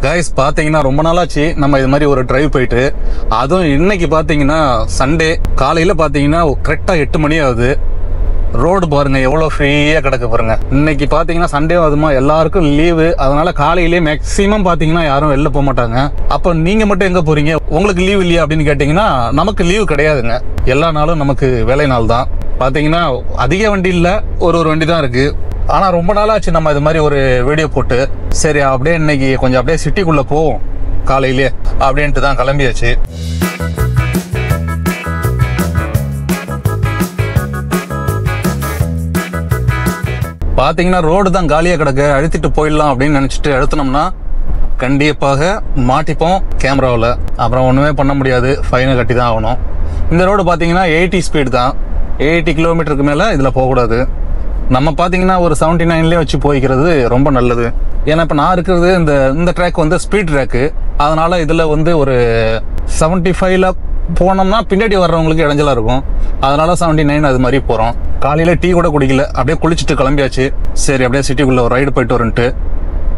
Guys பாத்தீங்கன்னா ரொம்ப நாளாச்சு நம்ம இது மாதிரி ஒரு டிரைவ் போயிட்டு, அதுவும் இன்னைக்கு பாத்தீங்கன்னா சண்டே காலையில பாத்தீங்கன்னா கரெக்டா 8 மணி ஆகுது. ரோடு பாருங்க எவ்வளவு ஃப்ரீயா கிடக்கு பாருங்க. இன்னைக்கு பாத்தீங்கன்னா சண்டே அதுமா எல்லாருக்கும் லீவு, அதனால காலையிலேயே மேக்சிமம் பாத்தீங்கன்னா யாரும் வெளில போக மாட்டாங்க. அப்ப நீங்க மட்டும் எங்க போறீங்க, உங்களுக்கு லீவ் இல்லையா அப்படின்னு கேட்டீங்கன்னா நமக்கு லீவு கிடையாதுங்க. எல்லா நாளும் நமக்கு வேலை நாள் தான். பாத்தீங்கன்னா அதிக வண்டி இல்ல, ஒரு வண்டி தான் இருக்கு. ஆனா ரொம்ப நாளாச்சு நம்ம இது மாதிரி ஒரு வீடியோ போட்டு. சரி அப்படியே இன்னைக்கு கொஞ்சம் அப்படியே சிட்டிக்குள்ள போவோம் காலையிலேயே அப்படின்ட்டு தான் கிளம்பியாச்சு. பாத்தீங்கன்னா ரோடு தான் காலியா கிடக்கு, அழுத்திட்டு போயிடலாம் அப்படின்னு நினைச்சிட்டு அழுத்தினோம்னா கண்டிப்பாக மாட்டிப்போம் கேமராவில். அப்புறம் ஒண்ணுமே பண்ண முடியாது, ஃபைனை கட்டி தான் ஆகணும். இந்த ரோடு பாத்தீங்கன்னா 80 ஸ்பீடு தான், 80 கிலோமீட்டருக்கு மேல இதுல போகக்கூடாது. நம்ம பாத்தீங்கன்னா ஒரு 79லேயே வச்சு போய்க்கிறது ரொம்ப நல்லது. ஏன்னா இப்ப நான் இருக்கிறது இந்த ட்ராக் வந்து ஸ்பீட் ட்ராக்கு, அதனால இதுல வந்து ஒரு 75ல போனோம்னா பின்னாடி வர்றவங்களுக்கு இடைஞ்சலா இருக்கும். அதனால 79 அது மாதிரி போறோம். காலையில டீ கூட குடிக்கல, அப்படியே குளிச்சுட்டு கிளம்பியாச்சு. சரி அப்படியே சிட்டிக்குள்ள ஒரு ரைடு போயிட்டு வரன்ட்டு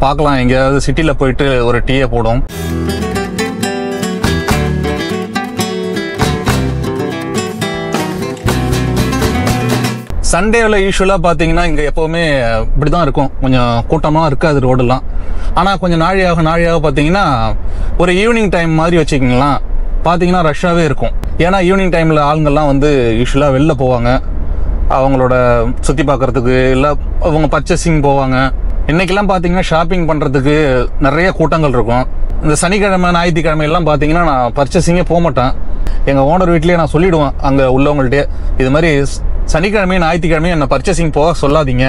பார்க்கலாம், எங்கேயாவது சிட்டில போயிட்டு ஒரு டீயை போடும். சண்டேவில் யூஸ்வலாக பார்த்தீங்கன்னா இங்கே எப்போவுமே இப்படி தான் இருக்கும், கொஞ்சம் கூட்டமாக இருக்காது ரோடெல்லாம். ஆனால் கொஞ்சம் நாழியாக பார்த்தீங்கன்னா ஒரு ஈவினிங் டைம் மாதிரி வச்சுக்கிங்களேன், பார்த்தீங்கன்னா ரஷ்ஷாகவே இருக்கும். ஏன்னா ஈவினிங் டைமில் ஆளுங்கள்லாம் வந்து யூஸ்வலாக வெளில போவாங்க, அவங்களோட சுற்றி பார்க்குறதுக்கு, இல்லை அவங்க பர்ச்சேசிங் போவாங்க. இன்றைக்கெல்லாம் பார்த்தீங்கன்னா ஷாப்பிங் பண்ணுறதுக்கு நிறைய கூட்டங்கள் இருக்கும். இந்த சனிக்கிழமை ஞாயிற்றுக்கிழமையெல்லாம் பார்த்தீங்கன்னா நான் பர்ச்சேசிங்கே போக மாட்டேன். எங்கள் ஓனர் வீட்லேயே நான் சொல்லிவிடுவேன் அங்கே உள்ளவங்கள்ட்டே, இது மாதிரி சனிக்கிழமையும் ஞாயிற்றுக்கிழமையும் என்ன பர்ச்சேசிங் போக சொல்லாதீங்க,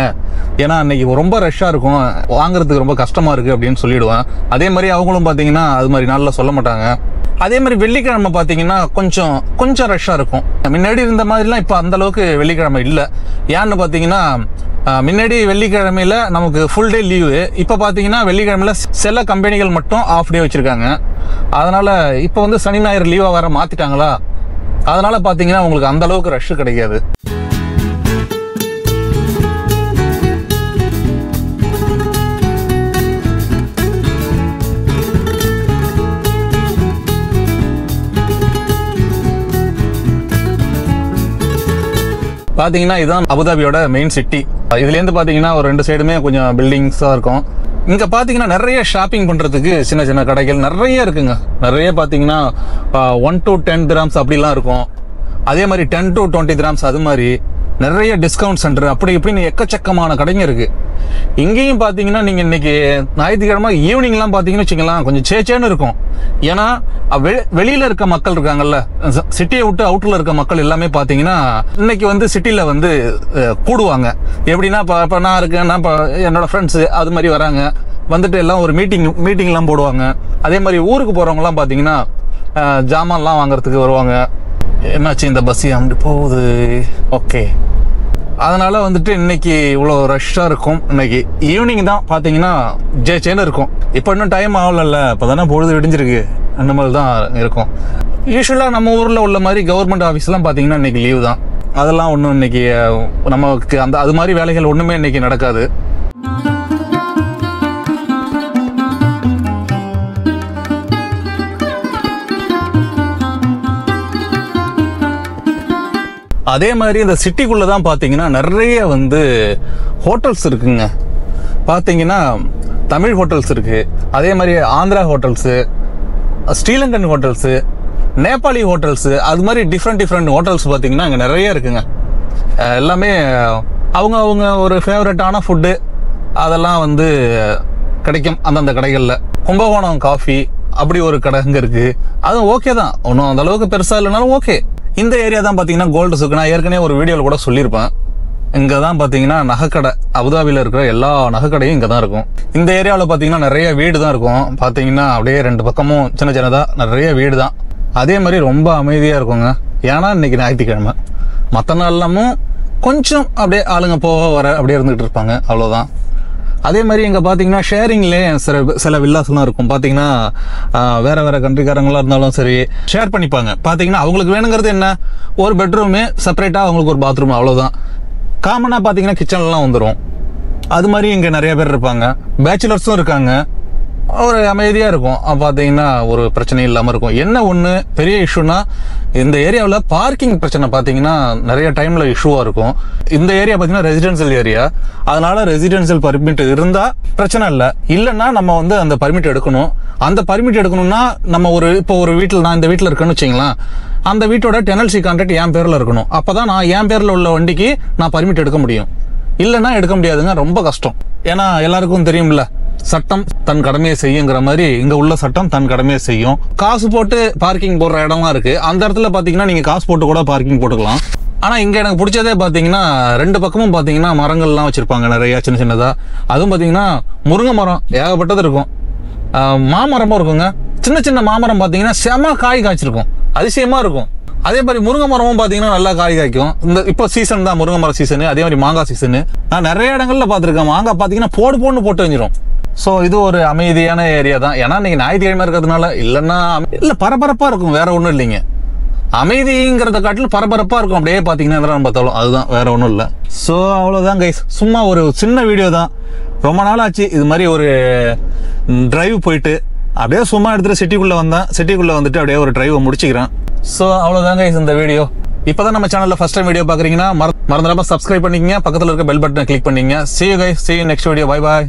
ஏன்னா அன்னைக்கு ரொம்ப ரஷ்ஷாக இருக்கும், வாங்குறதுக்கு ரொம்ப கஷ்டமாக இருக்குது அப்படின்னு சொல்லிவிடுவேன். அதே மாதிரி அவங்களும் பார்த்தீங்கன்னா அது மாதிரி நாளில் சொல்ல மாட்டாங்க. அதே மாதிரி வெள்ளிக்கிழமை பார்த்தீங்கன்னா கொஞ்சம் ரஷ்ஷாக இருக்கும். முன்னாடி இருந்த மாதிரிலாம் இப்போ அந்த அளவுக்கு வெள்ளிக்கிழமை இல்லை. ஏன்னு பார்த்தீங்கன்னா முன்னாடி வெள்ளிக்கிழமையில நமக்கு ஃபுல் டே லீவு, இப்போ பார்த்தீங்கன்னா வெள்ளிக்கிழமையில சில கம்பெனிகள் மட்டும் ஆஃப் டே வச்சிருக்காங்க. அதனால இப்போ வந்து சனி ஞாயிறு லீவாக வேற மாத்திட்டாங்களா, அதனால பார்த்தீங்கன்னா உங்களுக்கு அந்த அளவுக்கு ரஷ் கிடைக்காது. பாத்தீங்கன்னா இதுதான் அபுதாபியோட மெயின் சிட்டி. இதுலேருந்து பாத்தீங்கன்னா ஒரு 2 சைடுமே கொஞ்சம் பில்டிங்ஸாக இருக்கும். இங்கே பார்த்தீங்கன்னா நிறைய ஷாப்பிங் பண்ணுறதுக்கு சின்ன சின்ன கடைகள் நிறைய இருக்குங்க. நிறைய பார்த்தீங்கன்னா 1 to 10 dirhams அப்படிலாம் இருக்கும். அதே மாதிரி 10 to 20 dirhams அது மாதிரி நிறைய டிஸ்கவுண்ட் சென்டர் அப்படி இப்படின்னு எக்கச்சக்கமான கடைங்க இருக்கு. இங்கேயும் பார்த்தீங்கன்னா நீங்கள் இன்னைக்கு ஞாயிற்றுக்கிழமை ஈவினிங்லாம் பார்த்தீங்கன்னு வச்சுக்கலாம் கொஞ்சம் சேச்சேன்னு இருக்கும். ஏன்னா வெளியில இருக்க மக்கள் இருக்காங்கல்ல, சிட்டியை விட்டு அவுட்டர்ல இருக்க மக்கள் எல்லாமே பார்த்தீங்கன்னா இன்னைக்கு வந்து சிட்டியில் வந்து கூடுவாங்க. எப்படின்னா இப்போ நான் இருக்கேன், நான் இப்போ என்னோட ஃப்ரெண்ட்ஸு அது மாதிரி வராங்க, வந்துட்டு எல்லாம் ஒரு மீட்டிங்லாம் போடுவாங்க. அதே மாதிரி ஊருக்கு போகிறவங்கலாம் பார்த்தீங்கன்னா ஜாமான்லாம் வாங்குறதுக்கு வருவாங்க. என்னாச்சு இந்த பஸ் அப்படி போகுது, ஓகே. அதனால வந்துட்டு இன்னைக்கு இவ்வளோ ரஷ்ஷாக இருக்கும். இன்னைக்கு ஈவினிங் தான் பார்த்தீங்கன்னா ஜேச்சேன்னு இருக்கும். இப்போ இன்னும் டைம் ஆகலல்ல, இப்போ தானே பொழுது விடிஞ்சிருக்கு, அந்த மாதிரி தான் இருக்கும். யூஸ்வலாக நம்ம ஊரில் உள்ள மாதிரி கவர்மெண்ட் ஆஃபீஸ்லாம் பார்த்தீங்கன்னா இன்னைக்கு லீவு தான். அதெல்லாம் ஒன்றும் இன்னைக்கு நமக்கு அது மாதிரி வேலைகள் ஒன்றுமே இன்னைக்கு நடக்காது. அதே மாதிரி இந்த சிட்டிக்குள்ள தான் பார்த்தீங்கன்னா நிறைய வந்து ஹோட்டல்ஸ் இருக்குங்க. பார்த்தீங்கன்னா தமிழ் ஹோட்டல்ஸ் இருக்கு, அதே மாதிரி Andhra hotels, Sri Lankan hotels, Nepali hotels, அது மாதிரி டிஃப்ரெண்ட் ஹோட்டல்ஸ் பார்த்தீங்கன்னா இங்கே நிறைய இருக்குங்க. எல்லாமே அவங்க ஒரு ஃபேவரட்டான ஃபுட்டு அதெல்லாம் வந்து கிடைக்கும் அந்தந்த கடைகளில். கும்பகோணம் காஃபி அப்படி ஒரு கடை இங்கே இருக்கு, அதுவும் ஓகே தான், ஒன்றும் அந்த அளவுக்கு பெருசாக இல்லைனாலும் ஓகே. இந்த ஏரியா தான் பார்த்தீங்கன்னா கோல்டு சுக்கு. நான் ஏற்கனவே ஒரு வீடியோவில் கூட சொல்லியிருப்பேன். இங்கே தான் பார்த்தீங்கன்னா நகைக்கடை, அபுதாபியில் இருக்கிற எல்லா நகைக்கடையும் இங்கே தான் இருக்கும். இந்த ஏரியாவில் பார்த்தீங்கன்னா நிறைய வீடு தான் இருக்கும். பார்த்தீங்கன்னா அப்படியே 2 பக்கமும் சின்னதாக நிறைய வீடு தான். அதே மாதிரி ரொம்ப அமைதியாக இருக்குங்க. ஏன்னா இன்னைக்கு ஞாயிற்றுக்கிழமை, மற்ற நாள்லாமும் கொஞ்சம் அப்படியே ஆளுங்க போக வர அப்படியே இருந்துகிட்டு இருப்பாங்க, அவ்வளோதான். அதே மாதிரி இங்கே பார்த்தீங்கன்னா ஷேரிங்லேயே சில வில்லாஸ்லாம் இருக்கும். பார்த்தீங்கன்னா வேற கண்ட்ரிக்காரங்களாக இருந்தாலும் சரி ஷேர் பண்ணிப்பாங்க. பார்த்தீங்கன்னா அவங்களுக்கு வேணுங்கிறது என்ன, ஒரு பெட்ரூமு செப்பரேட்டாக அவங்களுக்கு ஒரு பாத்ரூம், அவ்வளோதான். காமனாக பார்த்தீங்கன்னா கிச்சன்லாம் வந்துடும். அது மாதிரி இங்கே நிறைய பேர் இருப்பாங்க. பேச்சுலர்ஸும் இருக்காங்க, ஒரு அமைதியாக இருக்கும். பார்த்தீங்கன்னா ஒரு பிரச்சனையும் இல்லாமல் இருக்கும். என்ன ஒன்று பெரிய இஷ்யூனா இந்த ஏரியாவில் பார்க்கிங் பிரச்சனை பார்த்தீங்கன்னா நிறைய டைமில் இஷ்யூவாக இருக்கும். இந்த ஏரியா பார்த்தீங்கன்னா ரெசிடென்சியல் ஏரியா, அதனால ரெசிடென்சியல் பர்மிட் இருந்தால் பிரச்சனை இல்லை. இல்லைன்னா நம்ம வந்து அந்த பர்மிட் எடுக்கணும். அந்த பர்மிட் எடுக்கணும்னா நம்ம இப்போ ஒரு வீட்டில், நான் இந்த வீட்டில் இருக்கேன்னு வச்சிங்களேன், அந்த வீட்டோட டெனல்சி கான்ட்ராக்ட் என் பேரில் இருக்கணும். அப்போ தான் நான் என் பேரில் உள்ள வண்டிக்கு நான் பர்மிட் எடுக்க முடியும். இல்லைன்னா எடுக்க முடியாதுங்க, ரொம்ப கஷ்டம். ஏன்னா எல்லாருக்கும் தெரியும்ல, சட்டம் தன் கடமையை செய்யுங்கிற மாதிரி இங்க உள்ள சட்டம் தன் கடமையை செய்யும். காசு போட்டு பார்க்கிங் போடுற இடம்லாம் இருக்கு. அந்த இடத்துல பாத்தீங்கன்னா நீங்க காசு போட்டு கூட பார்க்கிங் போட்டுக்கலாம். ஆனா இங்க எனக்கு பிடிச்சதே பாத்தீங்கன்னா 2 பக்கமும் பாத்தீங்கன்னா மரங்கள்லாம் வச்சிருப்பாங்க நிறைய சின்ன சின்னதா. அதுவும் பாத்தீங்கன்னா முருங்கை மரம் ஏகப்பட்டது இருக்கும், மாமரமும் இருக்குங்க. சின்ன சின்ன மாமரம் பாத்தீங்கன்னா செம காய் காய்ச்சிருக்கும், அதிசயமா இருக்கும். அதே மாதிரி முருங்கை மரமும் பாத்தீங்கன்னா நல்லா காய் காய்க்கும். இந்த இப்போ சீசன் தான் முருங்கை மரம் சீசனு. அதே மாதிரி மாங்காய் சீசனு. நான் நிறைய இடங்கள்ல பாத்திருக்கேன், மாங்காய் பாத்தீங்கன்னா போட்டு வஞ்சிரும். ஸோ இது ஒரு அமைதியான ஏரியா தான். ஏன்னா நீங்க ஞாயிற்றுக்கிழமை இருக்கிறதுனால, இல்லைன்னா இல்லை பரபரப்பா இருக்கும், வேற ஒன்றும் இல்லைங்க. அமைதிங்கிறத காட்டிலும் பரபரப்பா இருக்கும். அப்படியே பாத்தீங்கன்னா பார்த்தாலும் அதுதான், வேற ஒன்றும் இல்லை. ஸோ அவ்வளோதான் கைஸ், சும்மா ஒரு சின்ன வீடியோ தான். ரொம்ப நாள் ஆச்சு இது மாதிரி ஒரு டிரைவ் போயிட்டு அப்படியே சும்மா எடுத்துட்டு சிட்டிக்குள்ள வந்தேன். சிட்டிக்குள்ள வந்துட்டு அப்படியே ஒரு டிரைவை முடிச்சுக்கிறேன். ஸோ அவ்வளோதான் கைஸ் இந்த வீடியோ. இப்போதான் நம்ம சேனல்ல ஃபர்ஸ்ட் டைம் வீடியோ பாக்குறீங்கன்னா மறந்துடாம சப்ஸ்கிரைப் பண்ணிக்கங்க, பக்கத்தில் இருக்க பெல் பட்டனை கிளிக் பண்ணிங்க. See you guys, see you next video, bye bye.